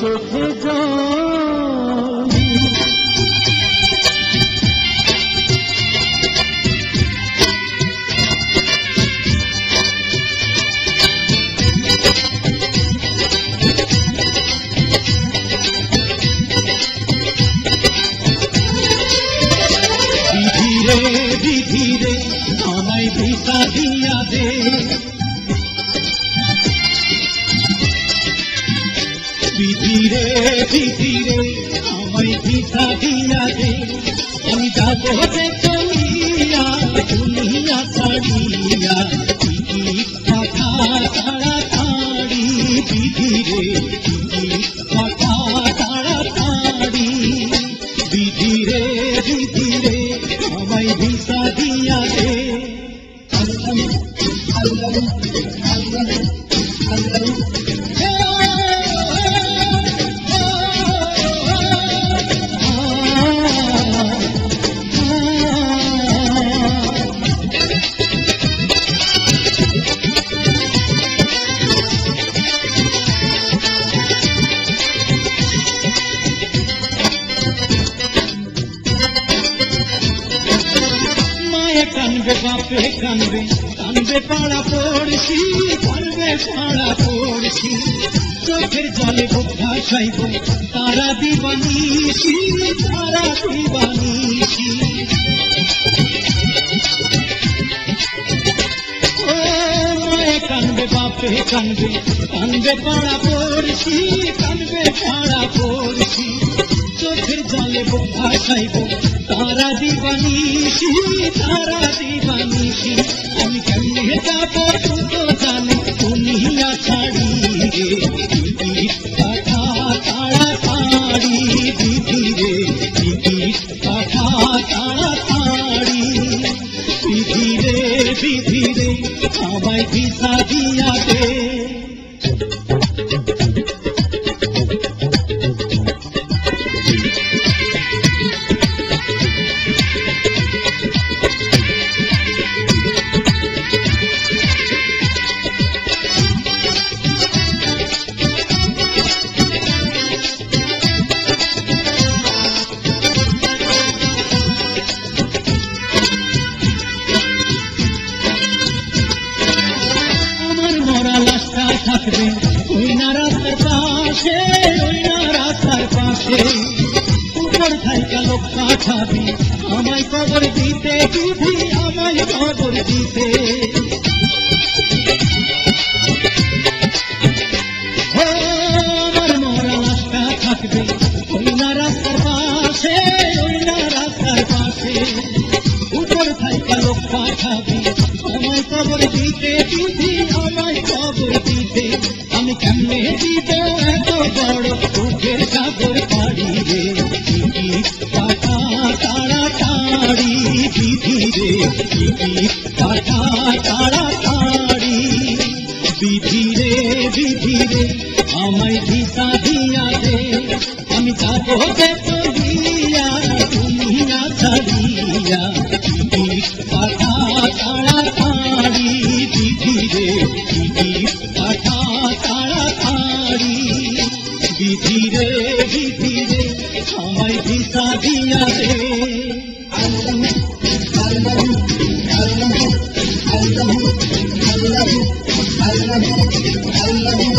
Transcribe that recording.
চোখে জল। বিধি রে আমায় ভিসা দিয়া দে, বিধি রে আমায় ভিসা দিয়া দে। আমি যাব যে চলিয়া দুনিয়া ছাড়িয়া, টিকিট পাঠা তাড়াতাড়ি। বিধি রে পাঠা তাড়াতাড়ি। বিধি রে আমায় ভিসা দিয়া দে। কানবে বাপে কানবে, কানবে পাড়া পড়ছি, কানবে পাড়া পড়ছি। চোখের জলে বুক ভাসাইব তারা দিবানিছি, তারা দিবানিছি। ও মায়ে কানবে বাপে কানবে, কানবে পাড়া পড়ছি, কানবে পাড়া পড়ছি। চোখের জলে বুক ভাসাইব তারা দিবানিছি, তারা দিবানিছি। আমি কেমনে যাব তুই তো জানি দুনিয়া ছাড়িয়ে, টিকিট পাঠা তাড়াতাড়ি। বিধি রে পাঠা তাড়াতাড়ি। বিধি রে আমায় ভিসা দিয়া দে। থাকবে ওই না রাস্তার পাশে, ওই না রাস্তার পাশে। উপর থাইকা লোক পাঠাবি আমায় খবর দিতে, বিধি আমায় খবর দিতে। আমার মরা লাশটা থাকবে ওই না রাস্তার পাশে, ওই না রাস্তার পাশে। উপর থাইকা লোক পাঠাবি আমায় খবর দিতে, বিধি আমায় খবর দিতে। আমি কেমনে দিব এত বড় দুঃখের সাগর পাড়ি রে, টিকিট পাঠা তাড়াতাড়ি। বিধি রে পাঠা তাড়াতাড়ি। বিধি রে আমায় ভিসা দিয়া দে। আমি যাব যে চলিয়া দুনিয়া ছাড়িয়া, টিকিট পাঠা তাড়াতাড়ি। বিধি রে পাঠা তাড়াতাড়ি। বিধি রে আমায় ভিসা দিয়া দে। I love you.